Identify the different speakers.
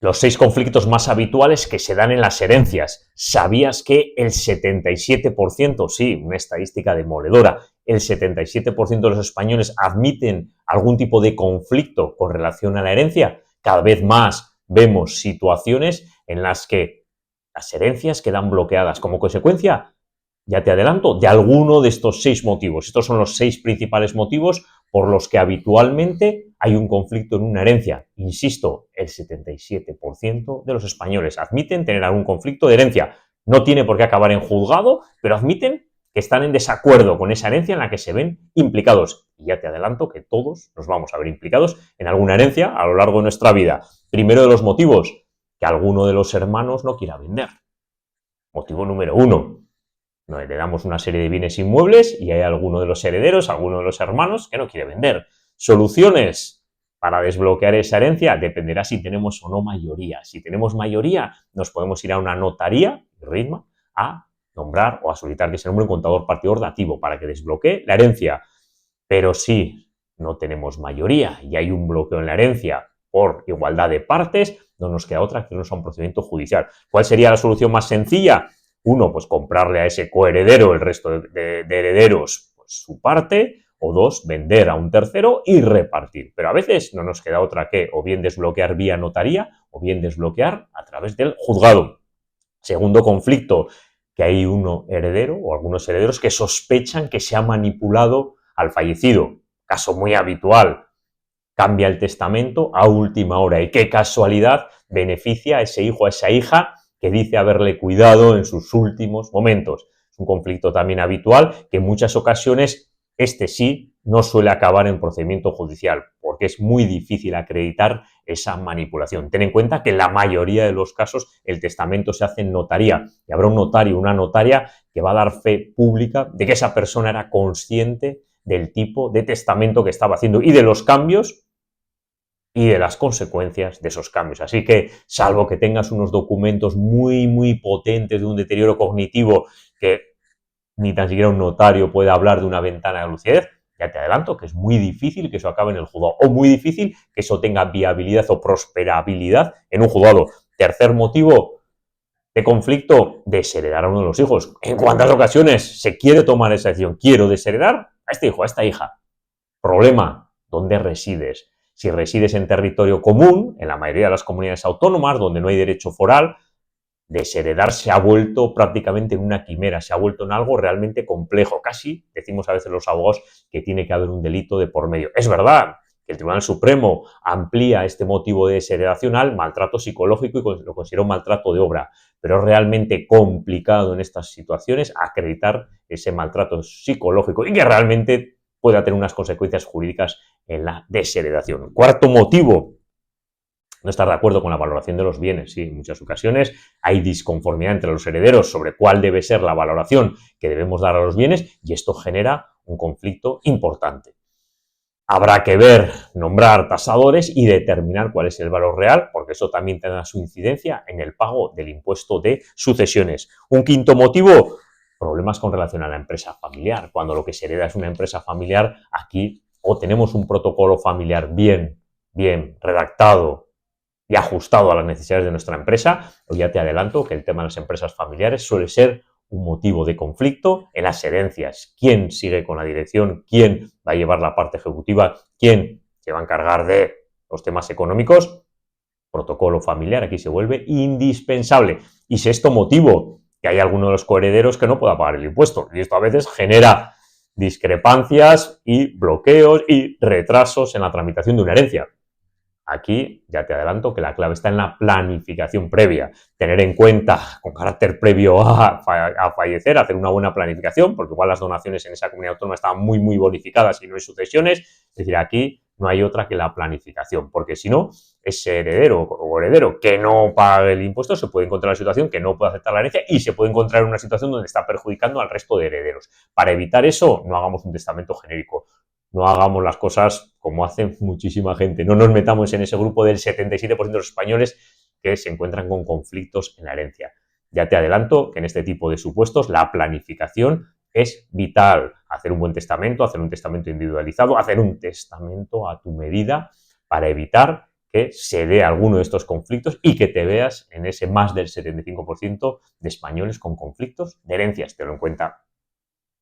Speaker 1: Los 6 conflictos más habituales que se dan en las herencias. ¿Sabías que el 77%, sí, una estadística demoledora, el 77% de los españoles admiten algún tipo de conflicto con relación a la herencia? Cada vez más vemos situaciones en las que las herencias quedan bloqueadas como consecuencia, ya te adelanto, de alguno de estos 6 motivos. Estos son los 6 principales motivos por los que habitualmente hay un conflicto en una herencia. Insisto, el 77% de los españoles admiten tener algún conflicto de herencia. No tiene por qué acabar en juzgado, pero admiten que están en desacuerdo con esa herencia en la que se ven implicados. Y ya te adelanto que todos nos vamos a ver implicados en alguna herencia a lo largo de nuestra vida. Primero de los motivos, que alguno de los hermanos no quiera vender. Motivo número 1. Nos heredamos una serie de bienes inmuebles y hay alguno de los herederos, alguno de los hermanos que no quiere vender. Soluciones para desbloquear esa herencia dependerá si tenemos o no mayoría. Si tenemos mayoría, nos podemos ir a una notaría, RITMA, a nombrar o a solicitar que se nombre un contador partidor dativo para que desbloquee la herencia. Pero si no tenemos mayoría y hay un bloqueo en la herencia por igualdad de partes, no nos queda otra que irnos a un procedimiento judicial. ¿Cuál sería la solución más sencilla? Uno, pues comprarle a ese coheredero, el resto de herederos, pues su parte, o dos, vender a un tercero y repartir. Pero a veces no nos queda otra que o bien desbloquear vía notaría o bien desbloquear a través del juzgado. Segundo conflicto, que hay uno heredero o algunos herederos que sospechan que se ha manipulado al fallecido. Caso muy habitual. Cambia el testamento a última hora y qué casualidad beneficia a ese hijo, a esa hija que dice haberle cuidado en sus últimos momentos. Es un conflicto también habitual que en muchas ocasiones sí no suele acabar en procedimiento judicial porque es muy difícil acreditar esa manipulación. Ten en cuenta que en la mayoría de los casos el testamento se hace en notaría y habrá un notario o una notaria que va a dar fe pública de que esa persona era consciente del tipo de testamento que estaba haciendo y de los cambios y de las consecuencias de esos cambios. Así que, salvo que tengas unos documentos muy potentes de un deterioro cognitivo que ni tan siquiera un notario puede hablar de una ventana de lucidez, ya te adelanto que es muy difícil que eso acabe en el juzgado o muy difícil que eso tenga viabilidad o prosperabilidad en un juzgado. Tercer motivo de conflicto, desheredar a uno de los hijos. ¿En cuántas ocasiones se quiere tomar esa decisión? Quiero desheredar a este hijo, a esta hija. Problema, ¿dónde resides? Si resides en territorio común, en la mayoría de las comunidades autónomas, donde no hay derecho foral, desheredar se ha vuelto prácticamente en una quimera, se ha vuelto en algo realmente complejo. Casi decimos a veces los abogados que tiene que haber un delito de por medio. Es verdad que el Tribunal Supremo amplía este motivo de desheredación al maltrato psicológico y lo considera un maltrato de obra, pero es realmente complicado en estas situaciones acreditar ese maltrato psicológico y que realmente pueda tener unas consecuencias jurídicas en la desheredación. Cuarto motivo, no estar de acuerdo con la valoración de los bienes. Sí, en muchas ocasiones hay disconformidad entre los herederos sobre cuál debe ser la valoración que debemos dar a los bienes y esto genera un conflicto importante. Habrá que ver, nombrar tasadores y determinar cuál es el valor real, porque eso también tendrá su incidencia en el pago del impuesto de sucesiones. Un quinto motivo, problemas con relación a la empresa familiar. Cuando lo que se hereda es una empresa familiar, aquí o tenemos un protocolo familiar bien redactado y ajustado a las necesidades de nuestra empresa, o ya te adelanto que el tema de las empresas familiares suele ser un motivo de conflicto en las herencias. ¿Quién sigue con la dirección? ¿Quién va a llevar la parte ejecutiva? ¿Quién se va a encargar de los temas económicos? Protocolo familiar aquí se vuelve indispensable. Y sexto motivo, que hay alguno de los coherederos que no pueda pagar el impuesto. Y esto a veces genera discrepancias y bloqueos y retrasos en la tramitación de una herencia. Aquí ya te adelanto que la clave está en la planificación previa. Tener en cuenta, con carácter previo a fallecer, hacer una buena planificación, porque igual las donaciones en esa comunidad autónoma están muy bonificadas y no hay sucesiones. Es decir, aquí no hay otra que la planificación, porque si no, ese heredero o heredero que no pague el impuesto se puede encontrar en una situación que no puede aceptar la herencia y se puede encontrar en una situación donde está perjudicando al resto de herederos. Para evitar eso, no hagamos un testamento genérico. No hagamos las cosas como hace muchísima gente. No nos metamos en ese grupo del 77% de los españoles que se encuentran con conflictos en la herencia. Ya te adelanto que en este tipo de supuestos la planificación es vital. Hacer un buen testamento, hacer un testamento individualizado, hacer un testamento a tu medida para evitar que se dé alguno de estos conflictos y que te veas en ese más del 75% de españoles con conflictos de herencias. Te lo en cuenta